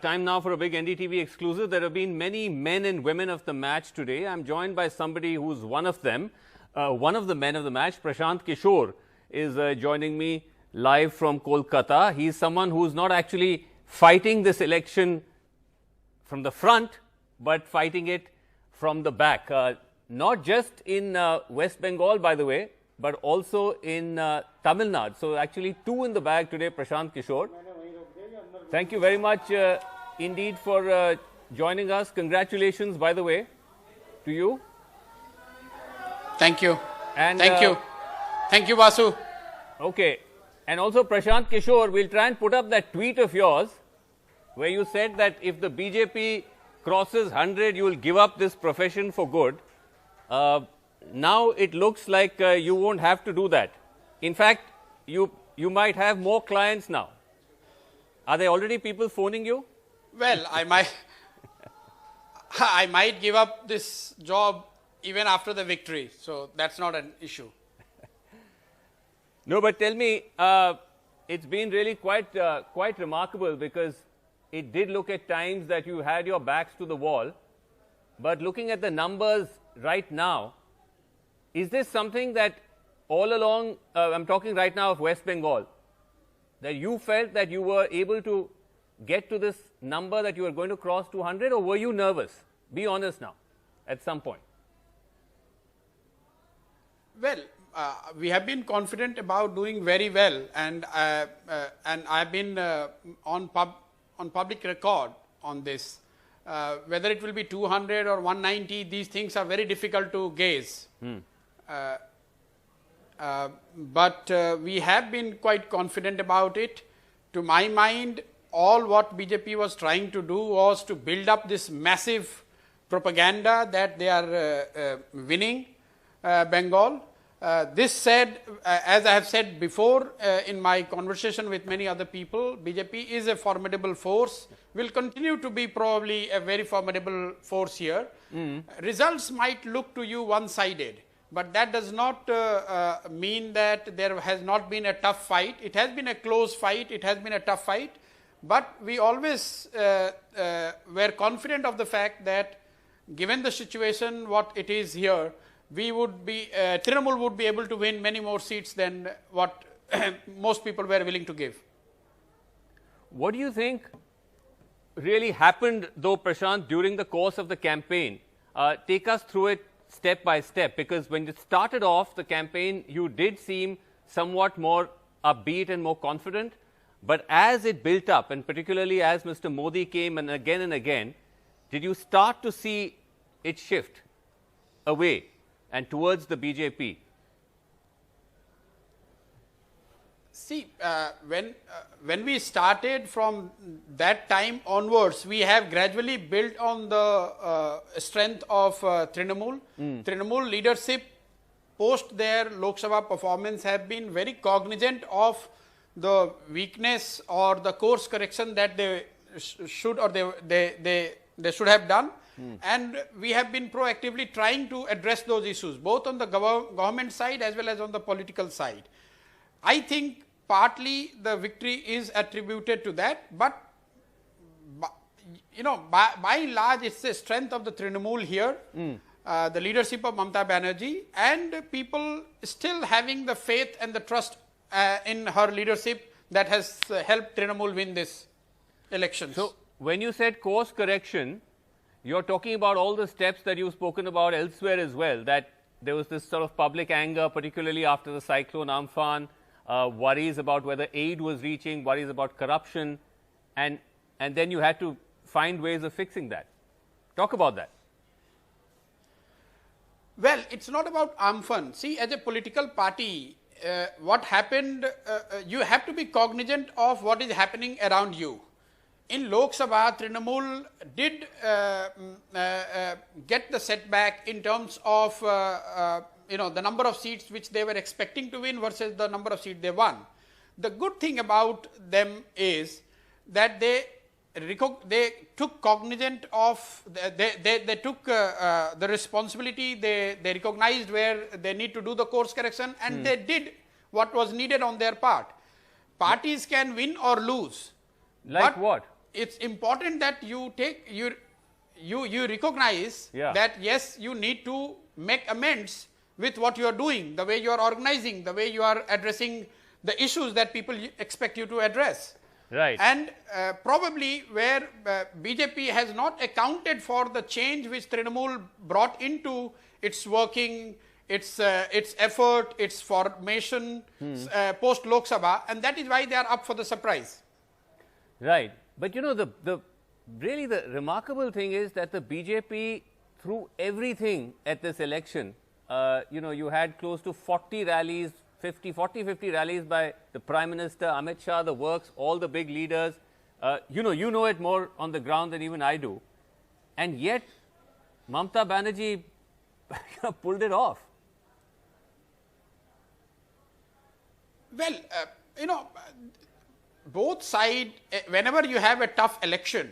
Time now for a big NDTV exclusive. There have been many men and women of the match today. I'm joined by somebody who's one of them, one of the men of the match. Prashant Kishor is joining me live from Kolkata. He's someone who's not actually fighting this election from the front, but fighting it from the back. Not just in West Bengal, by the way, but also in Tamil Nadu. So actually two in the bag today, Prashant Kishor. Thank you very much indeed for joining us. Congratulations, by the way, to you. Thank you. And thank you. Thank you, Vasu. Okay. And also, Prashant Kishor, we'll try and put up that tweet of yours where you said that if the BJP crosses 100, you will give up this profession for good. Now it looks like you won't have to do that. In fact, you might have more clients now. Are there already people phoning you? Well, I might give up this job even after the victory. So that's not an issue. No, but tell me, it's been really quite remarkable because it did look at times that you had your backs to the wall. But looking at the numbers right now, is this something that all along, I'm talking right now of West Bengal, that you felt that you were able to get to this number that you were going to cross 200, or were you nervous? Be honest now, at some point. Well, we have been confident about doing very well, and I've been on public record on this. Whether it will be 200 or 190, these things are very difficult to gauge. But we have been quite confident about it. To my mind, all what BJP was trying to do was to build up this massive propaganda that they are winning Bengal. This said, as I have said before in my conversation with many other people, BJP is a formidable force, will continue to be probably a very formidable force here. Results might look to you one-sided, but that does not mean that there has not been a tough fight. It has been a close fight, it has been a tough fight, but we always were confident of the fact that given the situation what it is here, we would be, Trinamool would be able to win many more seats than what most people were willing to give. What do you think really happened, though, Prashant, during the course of the campaign? Take us through it step by step, because when you started off the campaign, you did seem somewhat more upbeat and more confident. But as it built up, and particularly as Mr. Modi came and again, did you start to see it shift away and towards the BJP? See, when we started from that time onwards, we have gradually built on the strength of Trinamool. Trinamool leadership post their Lok Sabha performance have been very cognizant of the weakness or the course correction that they should or they should have done. And we have been proactively trying to address those issues, both on the government side as well as on the political side. I think partly the victory is attributed to that, but you know, by and large, it's the strength of the Trinamool here, the leadership of Mamata Banerjee, and people still having the faith and the trust in her leadership that has helped Trinamool win this election. So, when you said course correction, you're talking about all the steps that you've spoken about elsewhere as well, that there was this sort of public anger, particularly after the cyclone Amphan, worries about whether aid was reaching, worries about corruption, and then you had to find ways of fixing that. Talk about that. Well, it's not about Amphan. See, as a political party, what happened, you have to be cognizant of what is happening around you. In Lok Sabha, Trinamool did get the setback in terms of the number of seats which they were expecting to win versus the number of seats they won. The good thing about them is that they took cognizant of, they took the responsibility, they recognized where they need to do the course correction, and they did what was needed on their part. Parties can win or lose. Like what? it's important that you take you recognize that yes, you need to make amends with what you are doing, the way you are organizing, the way you are addressing the issues that people expect you to address. Right. And probably where BJP has not accounted for the change which Trinamool brought into its working, its effort, its formation post Lok Sabha, and that is why they are up for the surprise. Right. But you know, really the remarkable thing is that the BJP, through everything at this election, you know, you had close to 40 rallies, 50 rallies by the Prime Minister, Amit Shah, the works, all the big leaders. You know it more on the ground than even I do. And yet, Mamata Banerjee pulled it off. Well, you know, both sides, whenever you have a tough election,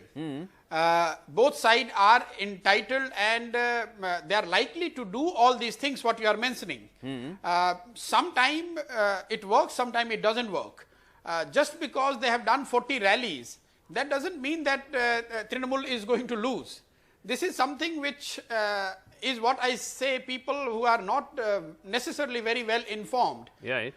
both sides are entitled and they are likely to do all these things what you are mentioning. Sometime it works, sometime it doesn't work. Just because they have done 40 rallies, that doesn't mean that Trinamool is going to lose. This is something which is what I say, people who are not necessarily very well informed. Yeah.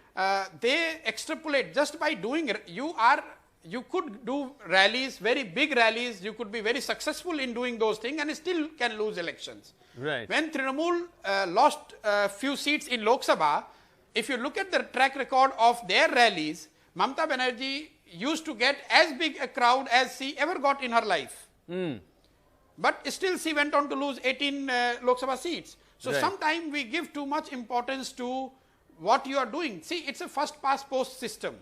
They extrapolate just by doing, you could do rallies, very big rallies, you could be very successful in doing those things and still can lose elections. Right. When Trinamool lost a few seats in Lok Sabha, if you look at the track record of their rallies, Mamata Banerjee used to get as big a crowd as she ever got in her life. But still she went on to lose 18 Lok Sabha seats. So sometimes we give too much importance to what you are doing. See, it's a first past post system.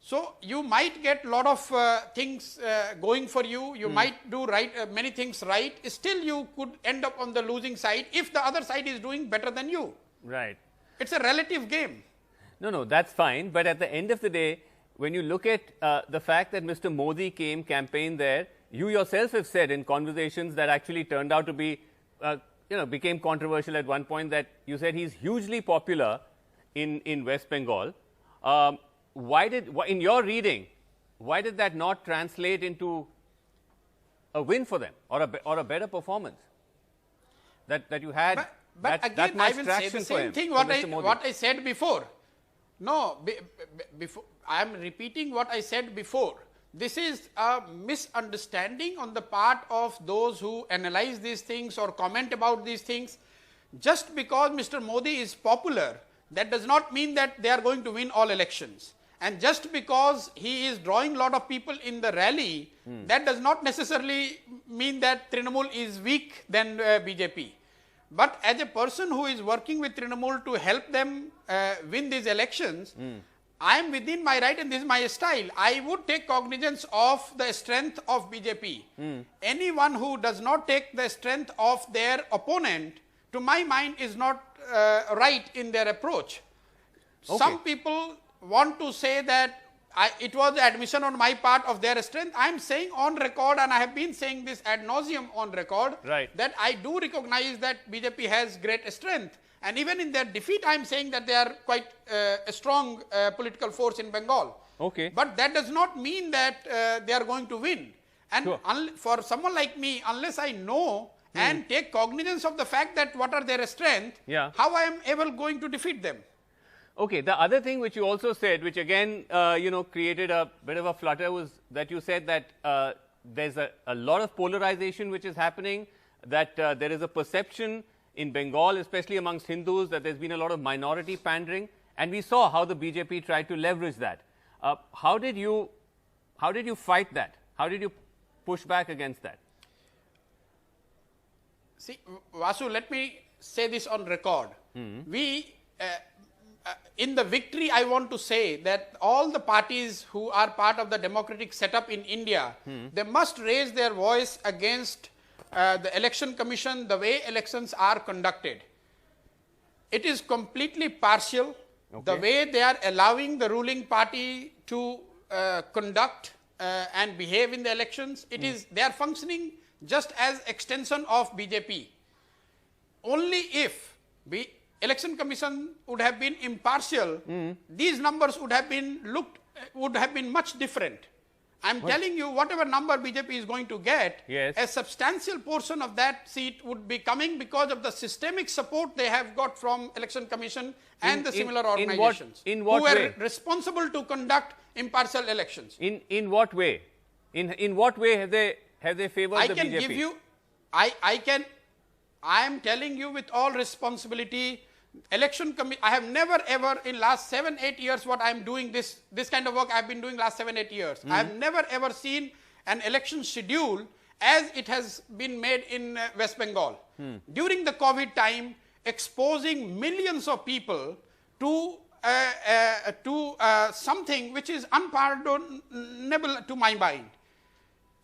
So you might get a lot of things going for you. You might do many things right. Still you could end up on the losing side if the other side is doing better than you. Right. It's a relative game. No, that's fine. But at the end of the day, when you look at the fact that Mr. Modi campaigned there, you yourself have said in conversations that actually turned out to be, became controversial at one point, that you said he's hugely popular in West Bengal. In your reading, why did that not translate into a win for them or a better performose? That you had but again, that much I will traction say the for same him, thing for what I said before. No, before I am repeating what I said before. This is a misunderstanding on the part of those who analyze these things or comment about these things. Just because Mr. Modi is popular, that does not mean that they are going to win all elections. And just because he is drawing a lot of people in the rally, that does not necessarily mean that Trinamool is weak than BJP. But as a person who is working with Trinamool to help them win these elections, I am within my right and this is my style. I would take cognizance of the strength of BJP. Anyone who does not take the strength of their opponent, to my mind, is not right in their approach. Okay. Some people want to say that it was the admission on my part of their strength. I am saying on record, and I have been saying this ad nauseum on record, that I do recognize that BJP has great strength. And even in their defeat, I am saying that they are quite a strong political force in Bengal. Okay. But that does not mean that they are going to win. And for someone like me, unless I know and take cognizance of the fact that what are their strengths, how I am ever going to defeat them? Okay. The other thing which you also said, which again, created a bit of a flutter, was that you said that there's a lot of polarization which is happening, that there is a perception in Bengal, especially amongst Hindus, that there's been a lot of minority pandering, and we saw how the BJP tried to leverage that. How did you fight that? How did you push back against that? See, Vasu, let me say this on record. We, in the victory, I want to say that all the parties who are part of the democratic setup in India, they must raise their voice against the election commission, the way elections are conducted. It is completely partial. The way they are allowing the ruling party to conduct and behave in the elections, they are functioning just as extension of BJP. Only if election commission would have been impartial, these numbers would have been much different. I'm telling you, whatever number BJP is going to get, Yes. a substantial portion of that seat would be coming because of the systemic support they have got from Election Commission and the similar organizations in what who were way? responsible to conduct impartial elections. In what way? In what way have they favored I the can BJP? give you, I am telling you with all responsibility, I have never ever in last 7-8 years what I am doing this kind of work I have been doing last 7-8 years. I have never ever seen an election schedule as it has been made in West Bengal. During the COVID time, exposing millions of people to something which is unpardonable to my mind.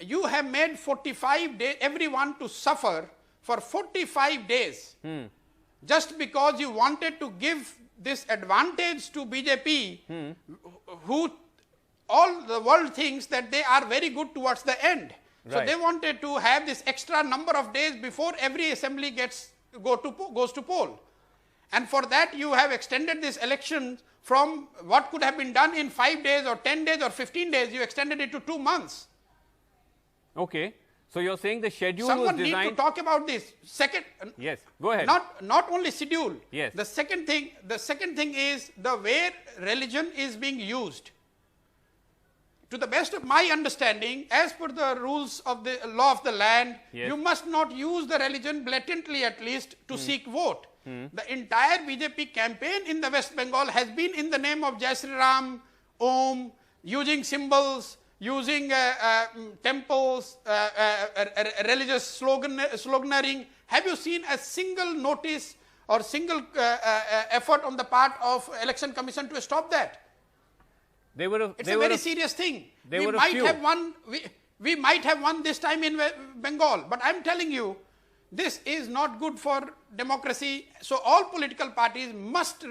You have made 45 days, everyone to suffer for 45 days. Just because you wanted to give this advantage to BJP, who all the world thinks that they are very good towards the end. Right. So they wanted to have this extra number of days before every assembly goes to poll. And for that you have extended this election from what could have been done in 5 days or 10 days or 15 days, you extended it to 2 months. Okay. So you're saying the schedule Someone was designed... need to talk about this. Second, Yes, go ahead. Not only schedule. Yes. The second thing is the way religion is being used. To the best of my understanding, as per the rules of the law of the land, Yes. you must not use the religion blatantly at least to seek vote. The entire BJP campaign in the West Bengal has been in the name of Jai Sri Ram, Om, using symbols, using temples, religious sloganeering. Have you seen a single notice or single effort on the part of Election Commission to stop that? It's a very serious thing. We might have won this time in Bengal, but I'm telling you, this is not good for democracy. So all political parties must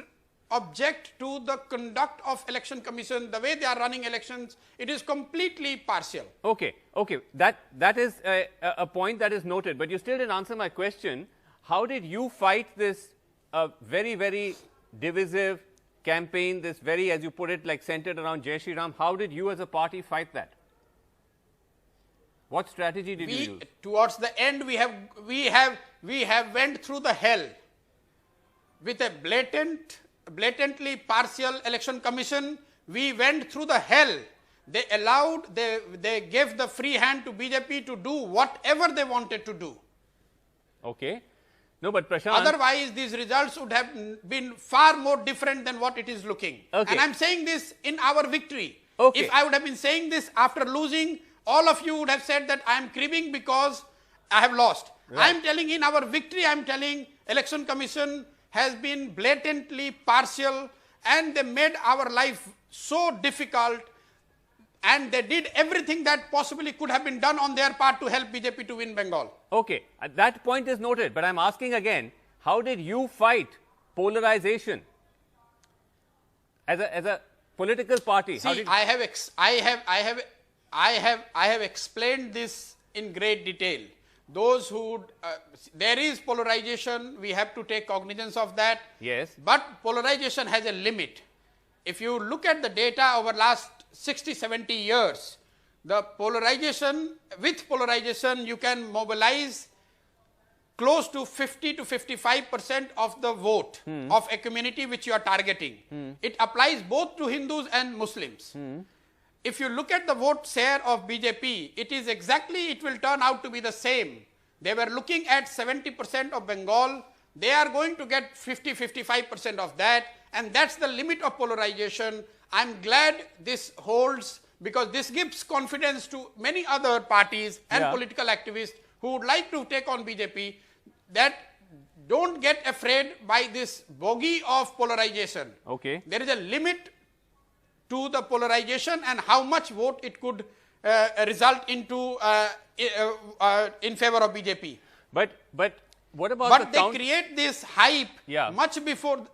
object to the conduct of Election Commission, the way they are running elections. It is completely partial. Okay. That is a point that is noted, but you still didn't answer my question. How did you fight this very, very divisive campaign, this very, as you put it, like centered around Jai Shri Ram? How did you as a party fight that? What strategy did you use? Towards the end, we have went through the hell with a blatantly partial Election Commission. We went through the hell. They gave the free hand to BJP to do whatever they wanted to do. Okay. No, but Prashant... Otherwise, these results would have been far more different than what it is looking. Okay. And I'm saying this in our victory. Okay. If I would have been saying this after losing, all of you would have said that I am cribbing because I have lost. Right. I am telling in our victory, I am telling Election Commission has been blatantly partial, and they made our life so difficult, and they did everything that possibly could have been done on their part to help BJP to win Bengal. Okay, that point is noted, but I'm asking again, how did you fight polarization as a political party? See, I have explained this in great detail. Those who there is polarization, we have to take cognizance of that. Yes. But polarization has a limit. If you look at the data over last 60-70 years, with polarization you can mobilize close to 50 to 55% of the vote of a community which you are targeting. It applies both to Hindus and Muslims. If you look at the vote share of BJP, it will turn out to be the same. They were looking at 70% of Bengal. They are going to get 50-55% of that, and that's the limit of polarization. I'm glad this holds, because this gives confidence to many other parties and political activists who would like to take on BJP, that don't get afraid by this bogey of polarization. Okay. There is a limit to the polarization and how much vote it could result into in favor of BJP. But what about they create this hype much before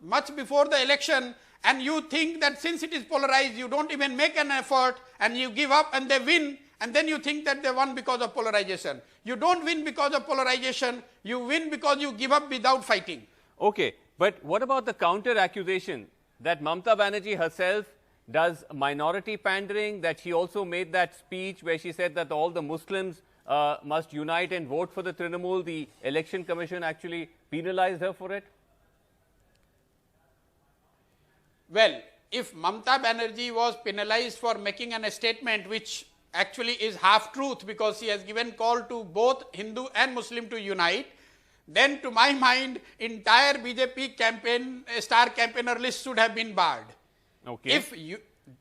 the election, and you think that since it is polarized, you don't even make an effort and you give up and they win, and then you think that they won because of polarization. You don't win because of polarization, you win because you give up without fighting. Okay, but what about the counter accusation that Mamata Banerjee herself does minority pandering, that she also made that speech where she said that all the Muslims must unite and vote for the Trinamool. The Election Commission actually penalized her for it? Well, if Mamata Banerjee was penalized for making a statement which actually is half-truth because she has given call to both Hindu and Muslim to unite, then to my mind, entire BJP campaign, star campaigner list should have been barred. Okay. If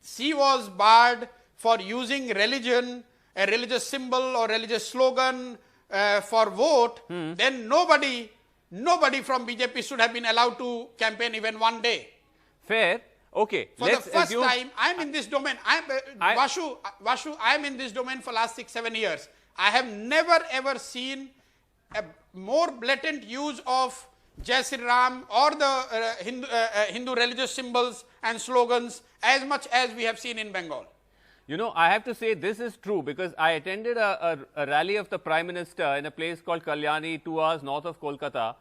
she was barred for using religion, a religious symbol or religious slogan for vote, then nobody from BJP should have been allowed to campaign even one day. Fair. Okay. For the first time, I'm in this domain. Vashu, I'm in this domain for last 6-7 years. I have never ever seen a more blatant use of Jai Sri Ram or the Hindu religious symbols and slogans as much as we have seen in Bengal. You know, I have to say this is true because I attended a rally of the Prime Minister in a place called Kalyani, 2 hours north of Kolkata,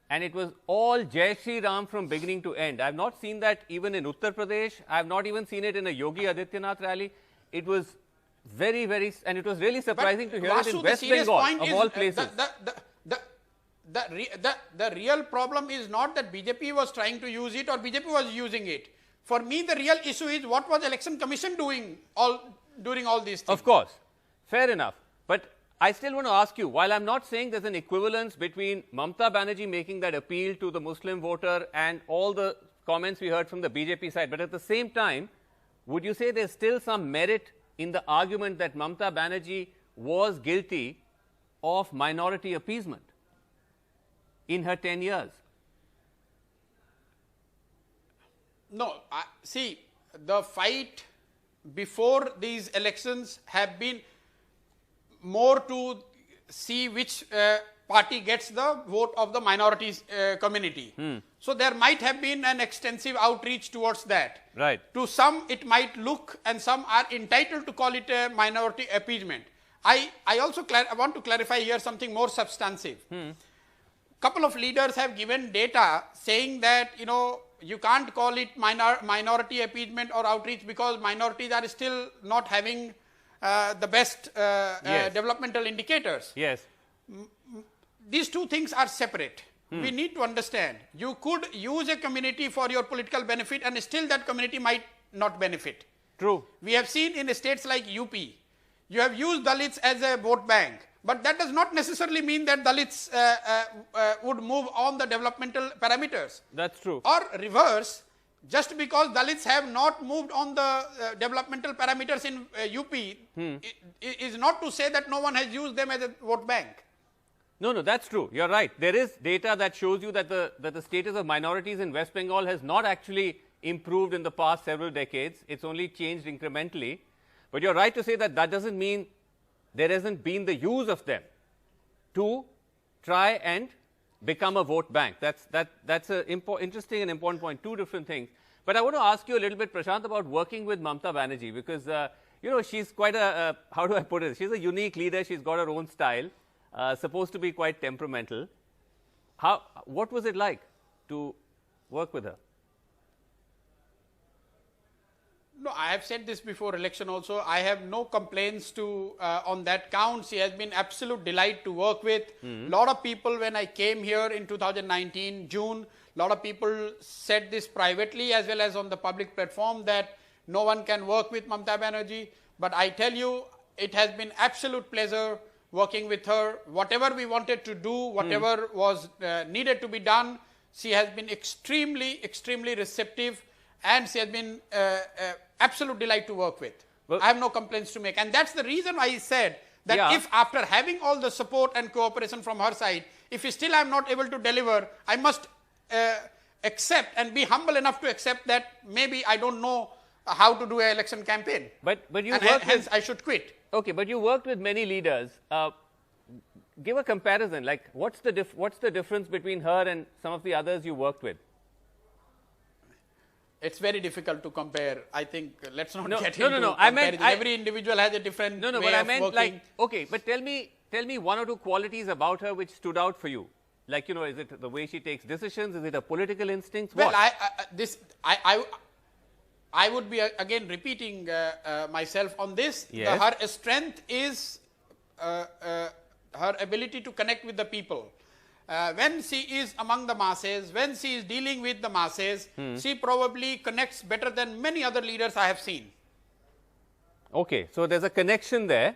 and it was all Jai Sri Ram from beginning to end. I have not seen that even in Uttar Pradesh. I have not even seen it in a Yogi Adityanath rally. It was very, and it was really surprising to hear it in West Bengal, of all places. The real problem is not that BJP was trying to use it or BJP was using it. For me, the real issue is what was Election Commission doing during all these things. Of course. Fair enough. But I still want to ask you, while I'm not saying there's an equivalence between Mamata Banerjee making that appeal to the Muslim voter and all the comments we heard from the BJP side, but at the same time, would you say there's still some merit in the argument that Mamata Banerjee was guilty of minority appeasement in her 10 years? No, see, the fight before these elections have been more to see which party gets the vote of the minorities community. So there might have been an extensive outreach towards that. Right. To some it might look, and some are entitled to call it a minority appeasement. I also want to clarify here something more substantive. Couple of leaders have given data saying that, you know, you can't call it minority appeasement or outreach because minorities are still not having the best developmental indicators. Yes. These two things are separate. We need to understand. You could use a community for your political benefit and still that community might not benefit. True. We have seen in states like UP, you have used Dalits as a vote bank. But that does not necessarily mean that Dalits would move on the developmental parameters. That's true. Or reverse, just because Dalits have not moved on the developmental parameters in UP, is not to say that no one has used them as a vote bank. No, that's true. You're right. There is data that shows you that the status of minorities in West Bengal has not actually improved in the past several decades. It's only changed incrementally. But you're right to say that that doesn't mean there hasn't been the use of them to try and become a vote bank. That's an interesting and important point, two different things. But I want to ask you a little bit, Prashant, about working with Mamata Banerjee because, you know, she's quite a, how do I put it, she's a unique leader, she's got her own style, supposed to be quite temperamental. What was it like to work with her? No, I have said this before election also. I have no complaints to on that count. She has been absolute delight to work with. Lot of people, when I came here in 2019 June, lot of people said this privately as well as on the public platform that no one can work with Mamata Banerjee. But I tell you, it has been absolute pleasure working with her. Whatever we wanted to do, whatever was needed to be done, she has been extremely receptive. And she has been absolute delight to work with. Well, I have no complaints to make. And that's the reason I said that if after having all the support and cooperation from her side, if still I am not able to deliver, I must accept and be humble enough to accept that maybe I don't know how to do an election campaign. But you and worked hence I should quit. Okay, but you worked with many leaders. Give a comparison. Like, what's the difference between her and some of the others you worked with? It's very difficult to compare. I think let's not get into comparison. I meant every individual has a different way but I of meant working. like, okay, but tell me one or two qualities about her which stood out for you. Like, you know, is it the way she takes decisions? Is it a political instinct? Well, what? I would be again repeating myself on this. Yes. Her strength is her ability to connect with the people. When she is among the masses, when she is dealing with the masses, she probably connects better than many other leaders I have seen. Okay, so there's a connection there,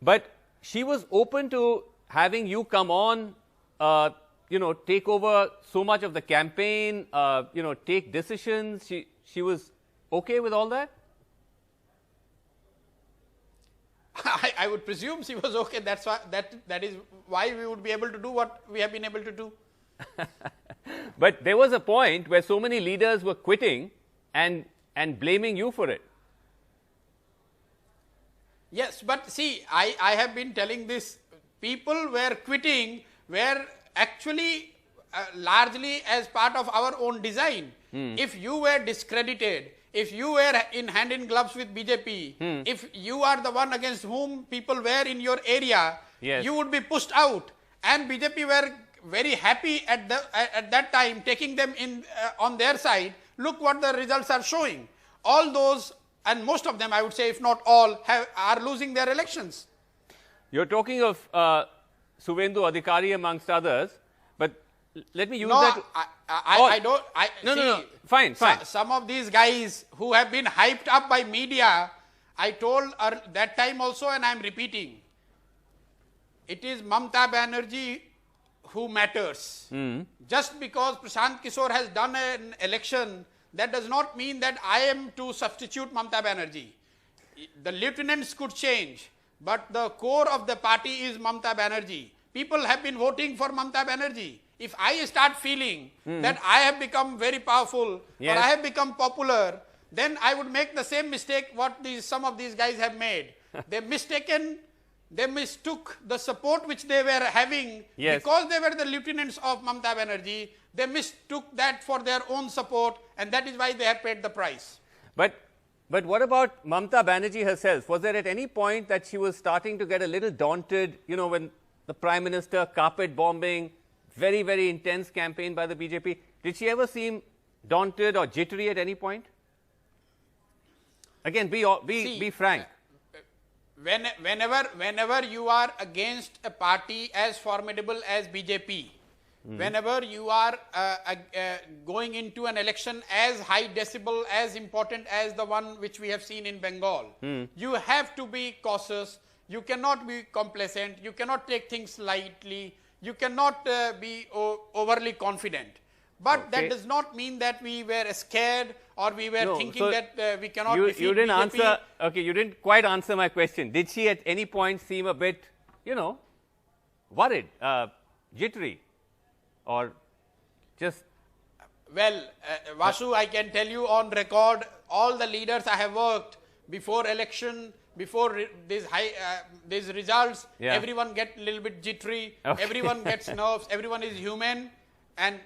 but she was open to having you come on, take over so much of the campaign, take decisions. She was okay with all that? I would presume she was okay. That's why that is why we would be able to do what we have been able to do. But there was a point where so many leaders were quitting and blaming you for it. Yes, but see, I have been telling this. People were quitting were actually largely as part of our own design. If you were discredited, if you were in hand in gloves with BJP, if you are the one against whom people were in your area, yes, you would be pushed out. And BJP were very happy at that time, taking them in on their side. Look what the results are showing. All those, and most of them, I would say, if not all, are losing their elections. You're talking of Suvendu Adhikari amongst others, but let me use no, that. I don't. No. Fine. Some of these guys who have been hyped up by media, I told that time also, and I'm repeating. It is Mamata Banerjee who matters. Just because Prashant Kishor has done an election, that does not mean that I am to substitute Mamata Banerjee. The lieutenants could change, but the core of the party is Mamata Banerjee. People have been voting for Mamata Banerjee. If I start feeling that I have become very powerful, yes, or I have become popular, then I would make the same mistake what some of these guys have made. They mistook the support which they were having, yes, because they were the lieutenants of Mamata Banerjee. They mistook that for their own support, and that is why they have paid the price. But what about Mamata Banerjee herself? Was there at any point that she was starting to get a little daunted, when the Prime Minister, carpet bombing, very, very intense campaign by the BJP? Did she ever seem daunted or jittery at any point? Again, be frank. Whenever you are against a party as formidable as BJP, whenever you are going into an election as high decibel, as important as the one which we have seen in Bengal, you have to be cautious. You cannot be complacent. You cannot take things lightly. You cannot be overly confident. But that does not mean that we were scared or we were thinking that we cannot defeat You didn't BJP. answer. Okay, you didn't quite answer my question. Did she at any point seem a bit, worried, jittery, or just? Well, Vasu, I can tell you on record, all the leaders I have worked before election, before these results, everyone gets a little bit jittery, everyone gets nerves, everyone is human. And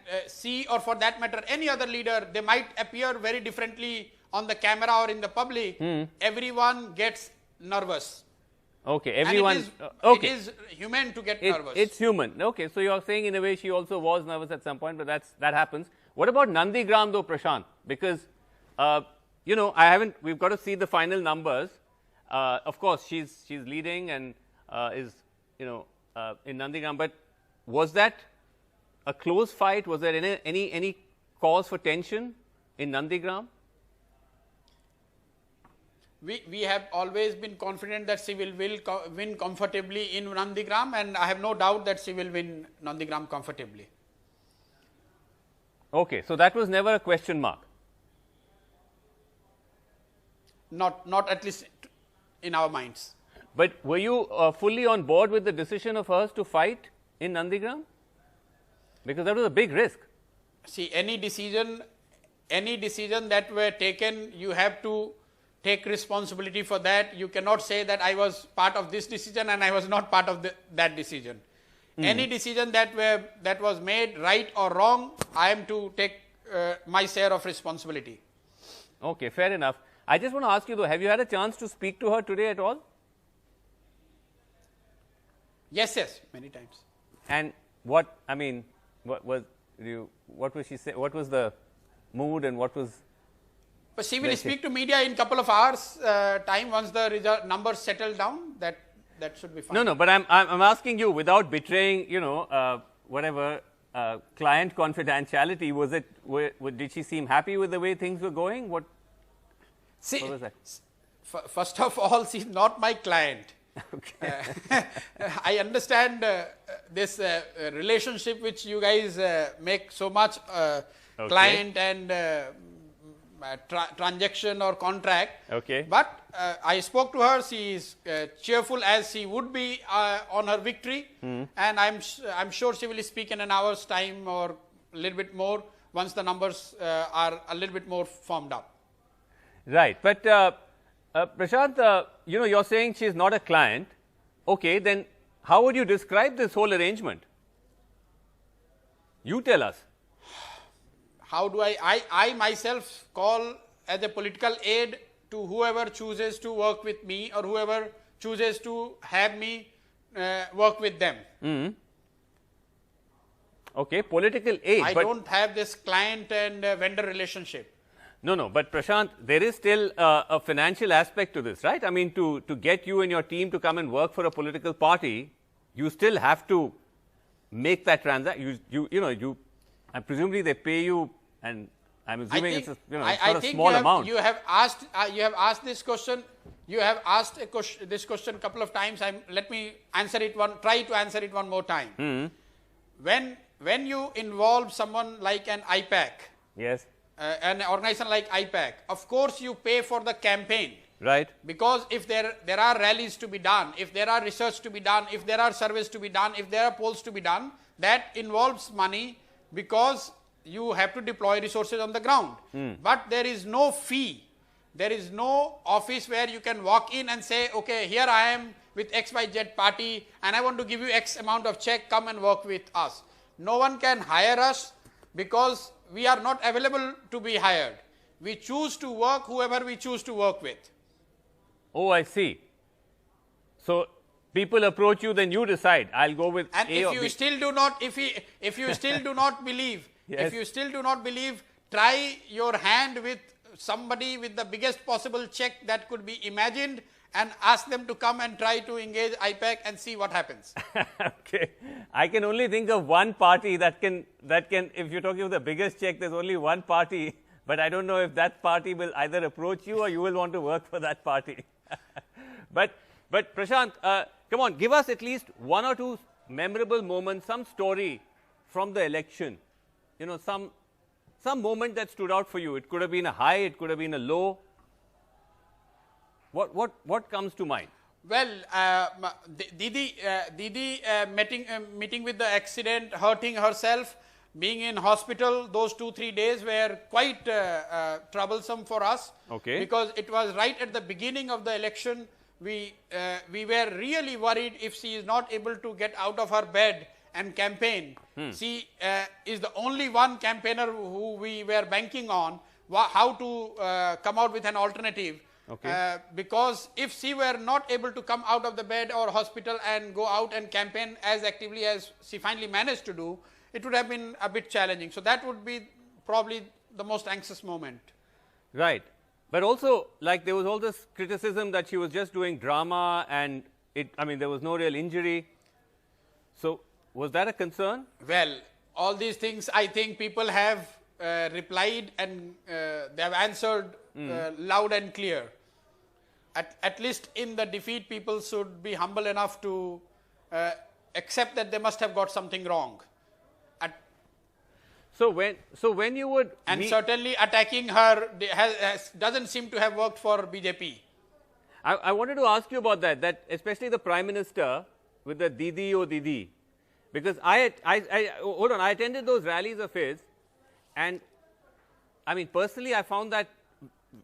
or for that matter, any other leader, they might appear very differently on the camera or in the public. Everyone gets nervous. Okay, everyone. And it is human to get nervous. It's human. Okay, so you're saying in a way she also was nervous at some point, but that happens. What about Nandigram though, Prashant? Because, we've got to see the final numbers. Of course, she's leading and is, in Nandigram, but was that a close fight? Was there any cause for tension in Nandigram? We have always been confident that she will win comfortably in Nandigram, and I have no doubt that she will win Nandigram comfortably. Okay, so that was never a question mark. Not at least in our minds. But were you fully on board with the decision of hers to fight in Nandigram? Because that was a big risk. See, any decision that were taken, you have to take responsibility for that. You cannot say that I was part of this decision and I was not part of that decision. Any decision that was made, right or wrong, I am to take my share of responsibility. Okay, fair enough. I just want to ask you though, have you had a chance to speak to her today at all? Yes, many times. And what was she say? What was the mood and what was But she will speak to media in couple of hours time once the result numbers settle down. That should be fine. No, but I'm asking you without betraying, whatever client confidentiality. Did she seem happy with the way things were going? What was that? First of all, she's not my client. Okay. I understand this relationship which you guys make so much client and transaction or contract. Okay. But I spoke to her. She is cheerful as she would be on her victory, and I'm sure she will speak in an hour's time or a little bit more once the numbers are a little bit more formed up. Right, but Prashant, you're saying she's not a client. Okay, then how would you describe this whole arrangement? You tell us. How do I myself call as a political aid to whoever chooses to work with me or whoever chooses to have me work with them. Okay, political aid. I don't have this client and vendor relationship. No, but Prashant, there is still a financial aspect to this, right? I mean, to get you and your team to come and work for a political party, you still have to make that transaction. And presumably they pay you, and I'm assuming it's a sort of small amount. You have asked this question. You have asked this question a couple of times. Let me answer it try to answer it one more time. When you involve someone like an IPAC, yes, an organization like IPAC, of course you pay for the campaign. Right. Because if there are rallies to be done, if there are research to be done, if there are surveys to be done, if there are polls to be done, that involves money because you have to deploy resources on the ground. But there is no fee. There is no office where you can walk in and say, okay, here I am with XYZ party and I want to give you X amount of check, come and work with us. No one can hire us because we are not available to be hired. We choose to work whoever we choose to work with. Oh, I see. So people approach you, then you decide. I'll go with and A if or you B. still do not, if you still do not believe, yes. If you still do not believe, try your hand with somebody with the biggest possible check that could be imagined, and ask them to come and try to engage IPAC and see what happens. Okay, I can only think of one party that can. If you're talking of the biggest check, there's only one party. But I don't know if that party will either approach you or you will want to work for that party. But Prashant, come on, give us at least one or two memorable moments, some story from the election. Some moment that stood out for you. It could have been a high, it could have been a low. What comes to mind? Well, Didi meeting with the accident, hurting herself, being in hospital, those 2-3 days were quite troublesome for us. Okay. Because it was right at the beginning of the election. We were really worried if she is not able to get out of her bed and campaign. She is the only one campaigner who we were banking on, how to come out with an alternative. Okay. Because if she were not able to come out of the bed or hospital and go out and campaign as actively as she finally managed to do, it would have been a bit challenging. So that would be probably the most anxious moment. Right. But also, like, there was all this criticism that she was just doing drama and there was no real injury. So was that a concern? Well, all these things, I think people have replied and they have answered loud and clear. At least in the defeat, people should be humble enough to accept that they must have got something wrong. So when you would and certainly attacking her doesn't seem to have worked for BJP. I wanted to ask you about that especially the Prime Minister with the Didi o Didi, because I attended those rallies of his, and personally I found that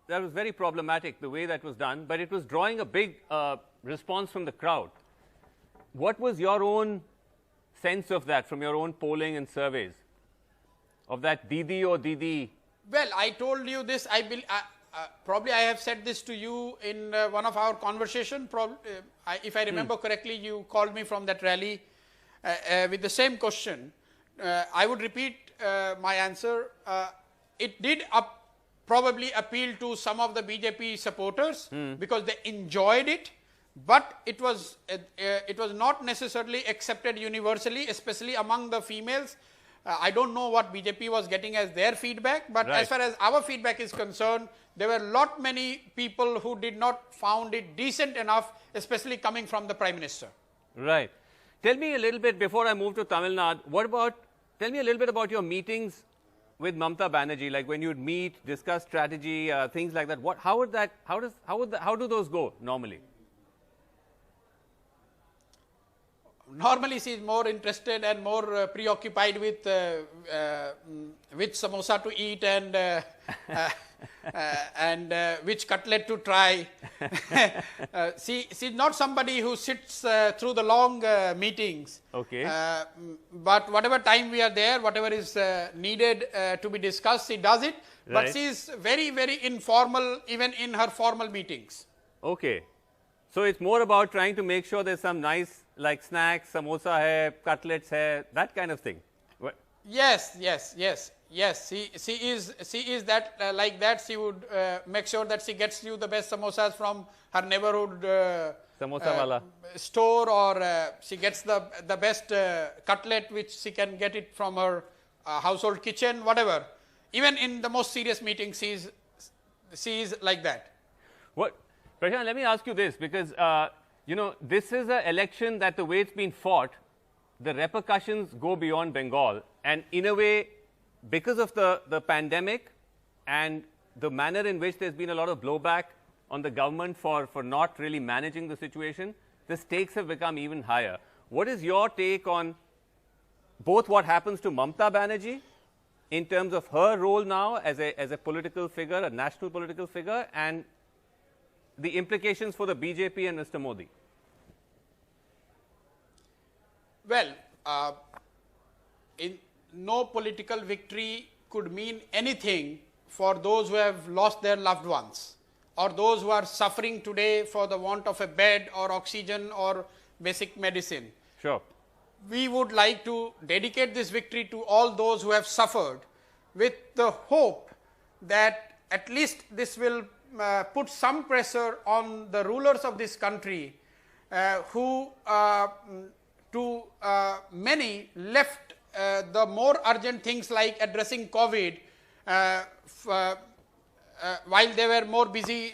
was very problematic, the way that was done, but it was drawing a big response from the crowd. What was your own sense of that from your own polling and surveys? Of that Didi or Didi? Well, I told you this, probably I have said this to you in one of our conversation. If I remember correctly, you called me from that rally with the same question. I would repeat my answer. It did probably appealed to some of the BJP supporters because they enjoyed it, but it was not necessarily accepted universally, especially among the females. I don't know what BJP was getting as their feedback, but as far as our feedback is concerned, there were many people who did not found it decent enough, especially coming from the Prime Minister. Right. Tell me a little bit, before I move to Tamil Nadu, tell me a little bit about your meetings with Mamata Banerjee, like when you'd meet, discuss strategy, things like that. How do those go normally? Normally, she is more interested and more preoccupied with which samosa to eat and which cutlet to try. She is not somebody who sits through the long meetings. Okay. But whatever time we are there, whatever is needed to be discussed, she does it. Right. But she is very, very informal, even in her formal meetings. Okay. So it's more about trying to make sure there's some nice, like snacks, samosa hai, cutlets hai, that kind of thing. Yes. She is that like that. She would make sure that she gets you the best samosas from her neighborhood Samosa wala. store, or she gets the best cutlet which she can get it from her household kitchen, whatever. Even in the most serious meetings, she is like that. What, Prashant, let me ask you this, because you know, this is an election that the way it's been fought, the repercussions go beyond Bengal, and in a way, because of the pandemic and the manner in which there's been a lot of blowback on the government for not really managing the situation, the stakes have become even higher. What is your take on both what happens to Mamata Banerjee in terms of her role now as a political figure, a national political figure, and the implications for the BJP and Mr. Modi? Well, no political victory could mean anything for those who have lost their loved ones, or those who are suffering today for the want of a bed or oxygen or basic medicine. Sure. We would like to dedicate this victory to all those who have suffered, with the hope that at least this will put some pressure on the rulers of this country who to many left the more urgent things like addressing COVID while they were more busy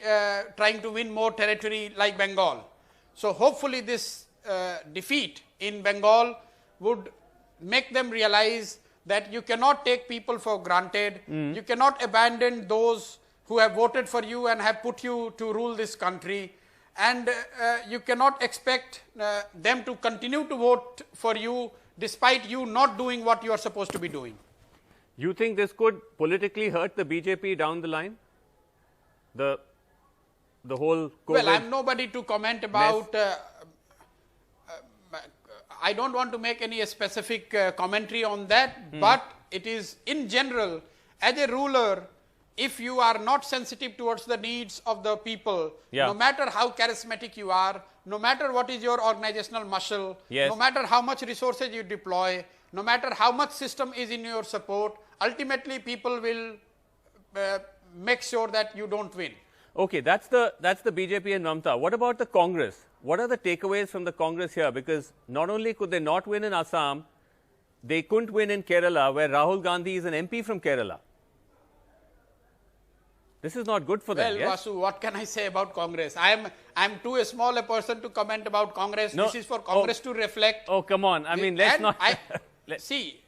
trying to win more territory like Bengal. So hopefully this defeat in Bengal would make them realize that you cannot take people for granted, you cannot abandon those who have voted for you and have put you to rule this country, and you cannot expect them to continue to vote for you despite you not doing what you are supposed to be doing. You think this could politically hurt the BJP down the line? The whole COVID Well, I am nobody to comment about. I don't want to make any specific commentary on that, but it is in general, as a ruler, if you are not sensitive towards the needs of the people, no matter how charismatic you are, no matter what is your organizational muscle, no matter how much resources you deploy, no matter how much system is in your support, ultimately people will make sure that you don't win. Okay, that's the BJP and Mamata. What about the Congress? What are the takeaways from the Congress here? Because not only could they not win in Assam, they couldn't win in Kerala, where Rahul Gandhi is an MP from Kerala. This is not good for them. Well, yes? Vasu, what can I say about Congress? I am too small a person to comment about Congress. No. This is for Congress to reflect. Oh, come on. I mean, let's not. See.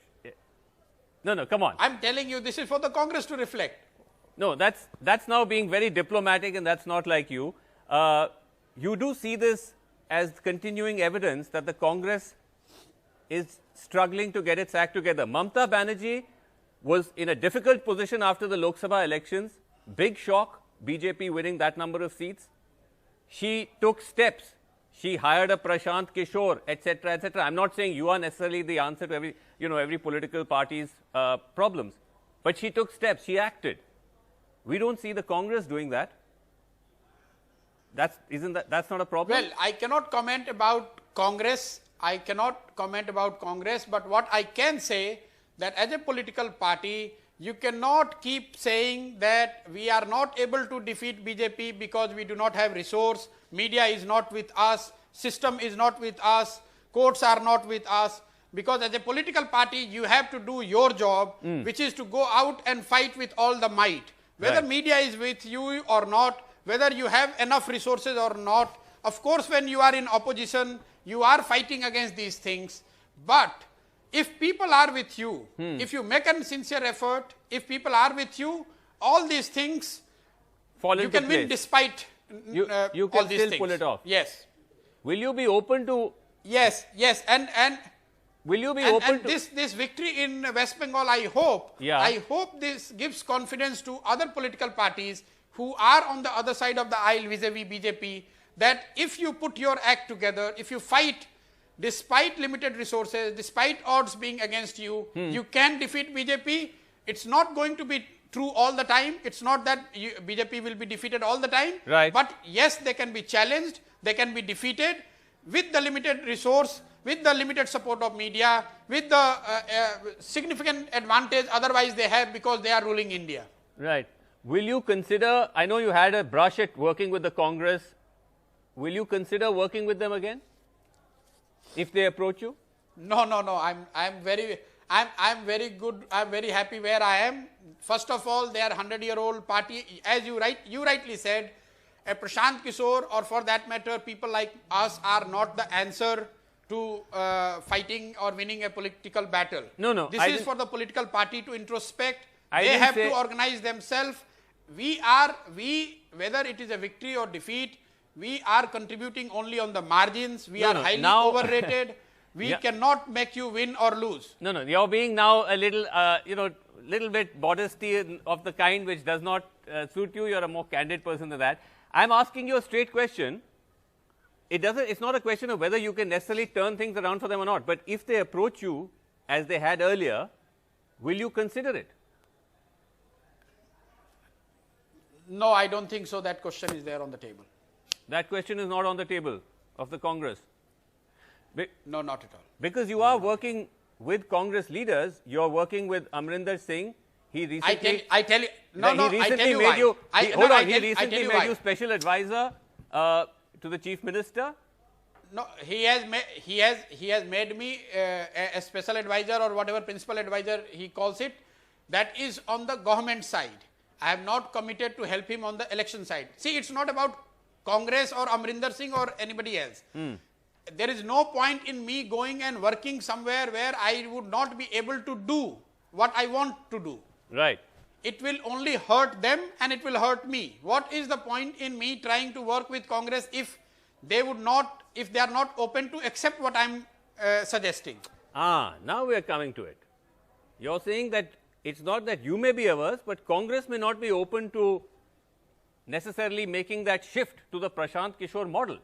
No, come on. I'm telling you, this is for the Congress to reflect. No, that's now being very diplomatic, and that's not like you. You do see this as continuing evidence that the Congress is struggling to get its act together. Mamata Banerjee was in a difficult position after the Lok Sabha elections. Big shock, BJP winning that number of seats. She took steps. She hired a Prashant Kishor, etc., etc. I'm not saying you are necessarily the answer to every political party's problems, but she took steps. She acted. We don't see the Congress doing that. That's not a problem? Well, I cannot comment about Congress. But what I can say that as a political party, You cannot keep saying that we are not able to defeat BJP because we do not have resource, media is not with us, system is not with us, courts are not with us, because as a political party you have to do your job, which is to go out and fight with all the might. Whether media is with you or not, whether you have enough resources or not, of course when you are in opposition, you are fighting against these things, but if people are with you, if you make a sincere effort, if people are with you, all these things you can win despite you can all these still things. pull it off. Yes. Will you be open to? Yes, and will you be open to this victory in West Bengal? I hope. Yeah. I hope this gives confidence to other political parties who are on the other side of the aisle vis-a-vis BJP, that if you put your act together, if you fight despite limited resources, despite odds being against you, you can defeat BJP. It's not going to be true all the time. It's not that BJP will be defeated all the time. Right. But yes, they can be challenged, they can be defeated with the limited resource, with the limited support of media, with the significant advantage otherwise they have because they are ruling India. Right. Will you consider, I know you had a brush at working with the Congress, will you consider working with them again? If they approach you? No. I'm very good. I'm very happy where I am. First of all, they are 100-year-old party. As you rightly said, a Prashant Kishor, or for that matter, people like us are not the answer to fighting or winning a political battle. No. This is for the political party to introspect. They have to organize themselves. Whether it is a victory or defeat, we are contributing only on the margins. We are highly overrated. We cannot make you win or lose. No. You're being now a little, little bit modesty of the kind which does not suit you. You're a more candid person than that. I'm asking you a straight question. It's not a question of whether you can necessarily turn things around for them or not. But if they approach you, as they had earlier, will you consider it? No, I don't think so. That question is there on the table. That question is not on the table of the Congress. No, not at all. Because you are working with Congress leaders, you are working with Amrinder Singh. He recently, I tell you, he recently made you. He recently made you special advisor to the Chief Minister. No, he has made me a special advisor, or whatever principal advisor he calls it. That is on the government side. I have not committed to help him on the election side. See, it's not about Congress or Amrinder Singh or anybody else. There is no point in me going and working somewhere where I would not be able to do what I want to do. Right. It will only hurt them and it will hurt me. What is the point in me trying to work with Congress if they are not open to accept what I'm suggesting? Now we are coming to it. You're saying that it's not that you may be averse, but Congress may not be open to necessarily making that shift to the Prashant Kishor model.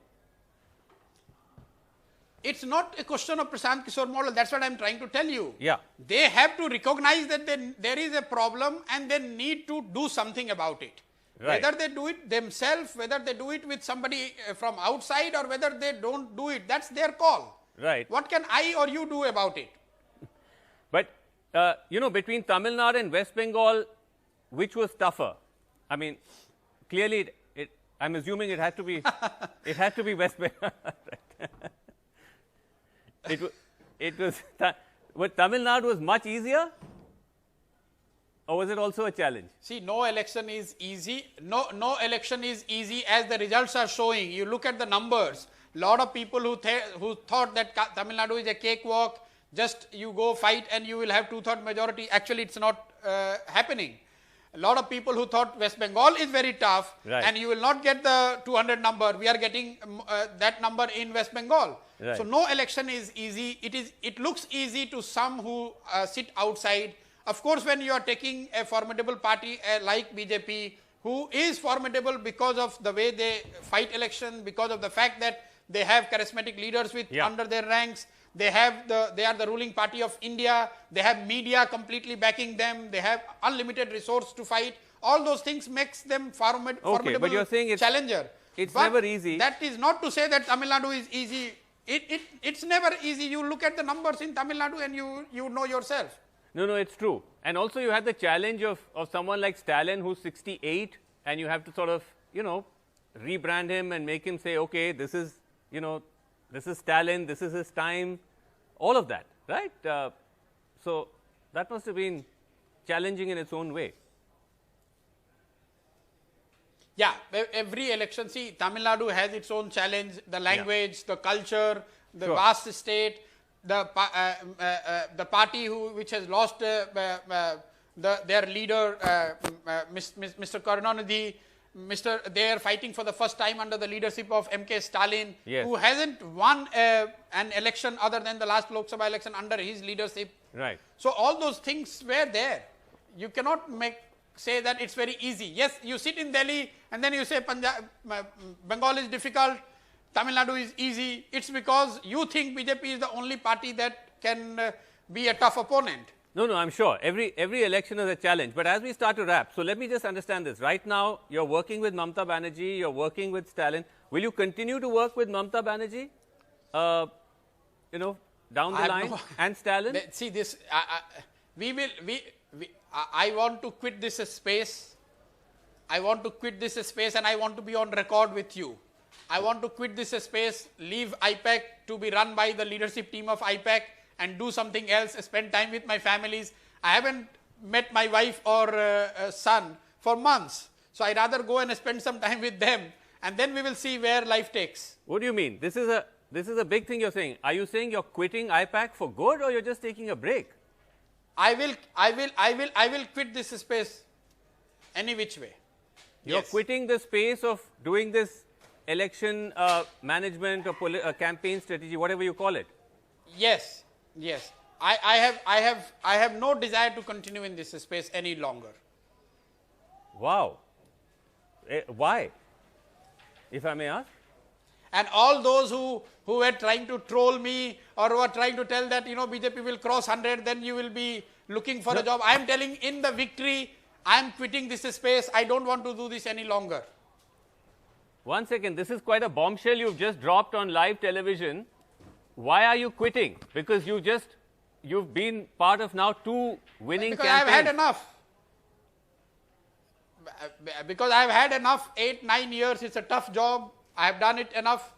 It's not a question of Prashant Kishor model. That's what I'm trying to tell you. Yeah. They have to recognize that there is a problem and they need to do something about it. Right. Whether they do it themselves, whether they do it with somebody from outside, or whether they don't do it, that's their call. Right. What can I or you do about it? But, between Tamil Nadu and West Bengal, which was tougher? I mean, clearly, I'm assuming it had to be, West Bengal. But Tamil Nadu was much easier, or was it also a challenge? See, no election is easy. No election is easy, as the results are showing. You look at the numbers. A lot of people who thought that Tamil Nadu is a cakewalk, just you go fight and you will have 2/3 majority. Actually, it's not happening. A lot of people who thought West Bengal is very tough, and you will not get the 200 number. We are getting that number in West Bengal. Right. So no election is easy. It looks easy to some who sit outside. Of course, when you are taking a formidable party like BJP, who is formidable because of the way they fight election, because of the fact that they have charismatic leaders under their ranks. They are the ruling party of India. They have media completely backing them. They have unlimited resource to fight. All those things makes them formidable but you're saying challenger. It's never easy. That is not to say that Tamil Nadu is easy. It's never easy. You look at the numbers in Tamil Nadu and you know yourself. No, no, it's true. And also you had the challenge of someone like Stalin who's 68 and you have to sort of, you know, rebrand him and make him say, okay, this is, you know, this is Stalin, this is his time, all of that, right? So that must have been challenging in its own way. Yeah, every election, see, Tamil Nadu has its own challenge, the language, the culture, the vast state, the party which has lost their leader, Mr. Karunanidhi, they are fighting for the first time under the leadership of M.K. Stalin, who hasn't won an election other than the last Lok Sabha election under his leadership. Right. So all those things were there. You cannot say that it's very easy. Yes, you sit in Delhi and then you say Bengal is difficult, Tamil Nadu is easy. It's because you think BJP is the only party that can be a tough opponent. No, no, I'm sure. Every election is a challenge. But as we start to wrap, so let me just understand this. Right now, you're working with Mamata Banerjee, you're working with Stalin. Will you continue to work with Mamata Banerjee, you know, down the line, and Stalin? See, this, I want to quit this space. I want to quit this space and I want to be on record with you. I want to quit this space, leave IPAC to be run by the leadership team of IPAC and do something else, spend time with my families. I haven't met my wife or son for months. So I'd rather go and spend some time with them and then we will see where life takes. What do you mean? This is a big thing you're saying. Are you saying you're quitting IPAC for good or you're just taking a break? I will quit this space any which way. You're quitting the space of doing this election management or campaign strategy, whatever you call it. Yes, yes. I have no desire to continue in this space any longer. Wow. Why? If I may ask? And all those who were trying to troll me or who are trying to tell that, you know, BJP will cross 100, then you will be looking for a job. I am telling in the victory, I am quitting this space. I don't want to do this any longer. 1 second. This is quite a bombshell you've just dropped on live television. Why are you quitting? Because you've been part of now 2 winning because campaigns. I've had enough. Because I've had enough, 8-9 years. It's a tough job. I have done it enough.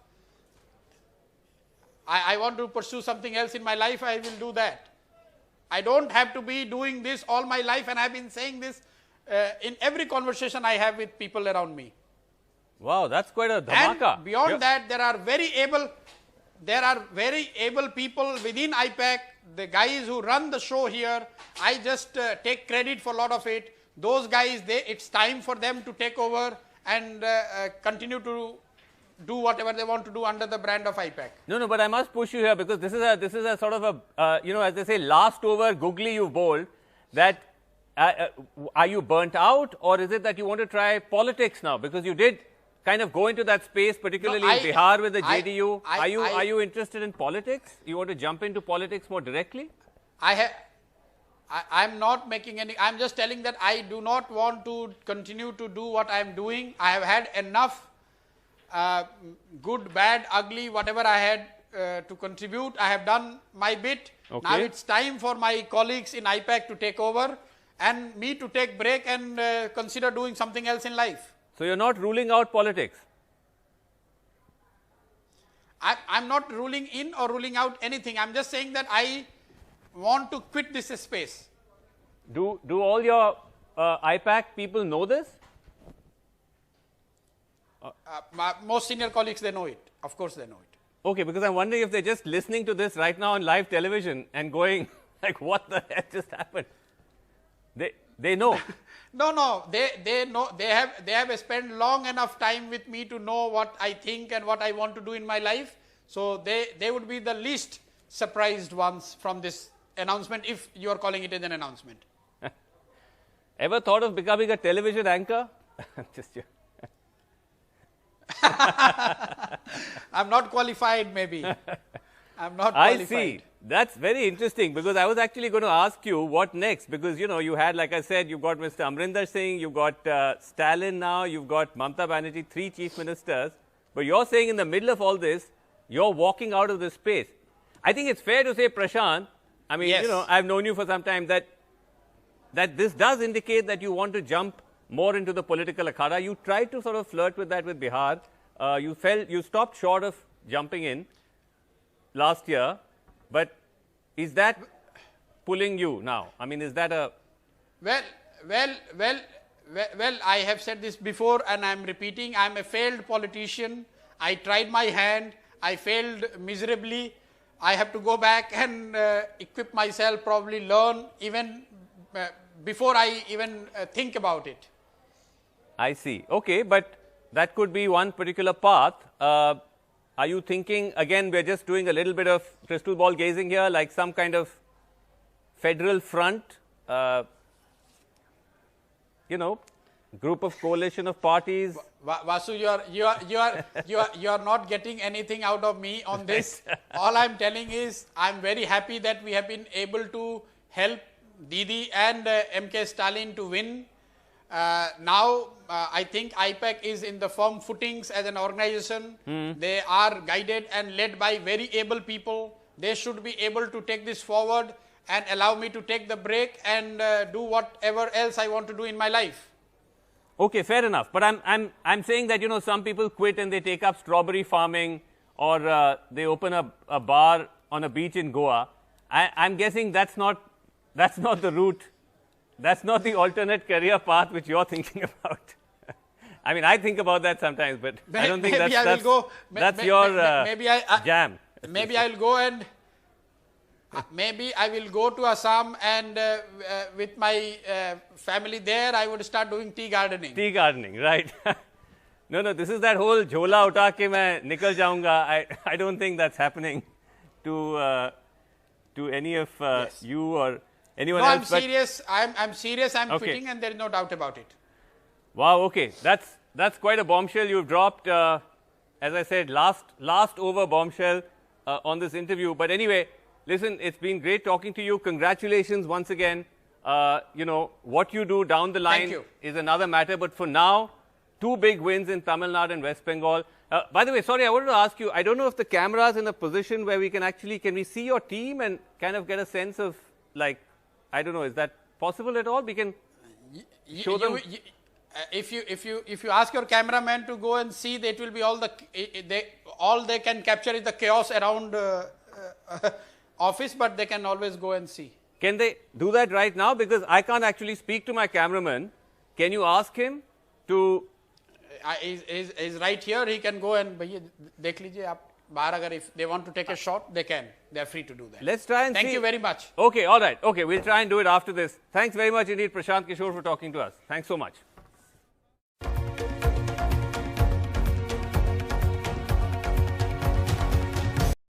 I want to pursue something else in my life. I will do that. I don't have to be doing this all my life, and I've been saying this in every conversation I have with people around me. Wow, that's quite a dhamaka. And beyond that, there are very able people within IPAC, the guys who run the show here. I just take credit for a lot of it. Those guys, it's time for them to take over and continue to do whatever they want to do under the brand of IPAC. No, no, but I must push you here because this is a sort of a, you know, as they say, last over googly you've bowled. That are you burnt out, or is it that you want to try politics now? Because you did kind of go into that space, particularly in Bihar with the JDU. Are you interested in politics? You want to jump into politics more directly? I'm not making any. I'm just telling that I do not want to continue to do what I'm doing. I have had enough. Good, bad, ugly, whatever I had to contribute, I have done my bit. Okay. Now it's time for my colleagues in IPAC to take over and me to take break and consider doing something else in life. So you're not ruling out politics? I'm not ruling in or ruling out anything. I'm just saying that I want to quit this space. Do all your IPAC people know this? Most senior colleagues, they know it. Of course, they know it. Okay, because I'm wondering if they're just listening to this right now on live television and going like, what the heck just happened? They know. No, they know. They have spent long enough time with me to know what I think and what I want to do in my life. So they would be the least surprised ones from this announcement, if you are calling it an announcement. Ever thought of becoming a television anchor? Just I'm not qualified, maybe. I'm not qualified. I see. That's very interesting, because I was actually going to ask you what next, because, you know, you had, like I said, you've got Mr. Amrinder Singh, you've got Stalin now, you've got Mamata Banerjee, 3 chief ministers, but you're saying in the middle of all this, you're walking out of this space. I think it's fair to say, Prashant, I mean, Yes. you know, I've known you for some time, that this does indicate that you want to jump more into the political akhada. You tried to sort of flirt with that with Bihar. You stopped short of jumping in last year, but is that pulling you now? I mean, is that a... Well, I have said this before and I am repeating, I am a failed politician. I tried my hand, I failed miserably. I have to go back and equip myself, probably learn even before I even think about it. I see. Okay, but that could be one particular path. Are you thinking, again, we're just doing a little bit of crystal ball gazing here, like some kind of federal front, you know, group of coalition of parties? Vasu, you are not getting anything out of me on this. All I'm telling is I'm very happy that we have been able to help Didi and MK Stalin to win. Now, I think IPAC is in the firm footings as an organization. They are guided and led by very able people. They should be able to take this forward and allow me to take the break and do whatever else I want to do in my life. Okay, fair enough. But I'm saying that, you know, some people quit and they take up strawberry farming, or they open a bar on a beach in Goa. I'm guessing that's not the route. That's not the alternate career path which you're thinking about. I mean, I think about that sometimes, but I don't think that's your jam. Maybe I will go and maybe I will go to Assam and with my family there, I would start doing tea gardening. Tea gardening, right. No, this is that whole jhola uta ke main nikal jaunga. I don't think that's happening to any of Yes. you or anyone No, else. I'm serious. I'm serious. I'm Okay. quitting, and there is no doubt about it. Wow, okay. That's quite a bombshell you've dropped. As I said, last over bombshell on this interview. But anyway, listen, it's been great talking to you. Congratulations once again. You know, what you do down the line is another matter. But for now, 2 big wins in Tamil Nadu and West Bengal. By the way, sorry, I wanted to ask you, I don't know if the camera is in a position where we can we see your team and kind of get a sense of, like, I don't know, is that possible at all? We can show them. If you ask your cameraman to go and see, that will be all they can capture is the chaos around office, but they can always go and see. Can they do that right now? Because I can't actually speak to my cameraman. Can you ask him to? He's right here. He can go and dekh lijiye aap bahar, agar if they want to take a shot, they can. They are free to do that. Let's try and see. Thank you very much. Okay, all right. Okay, we'll try and do it after this. Thanks very much indeed, Prashant Kishor, for talking to us. Thanks so much.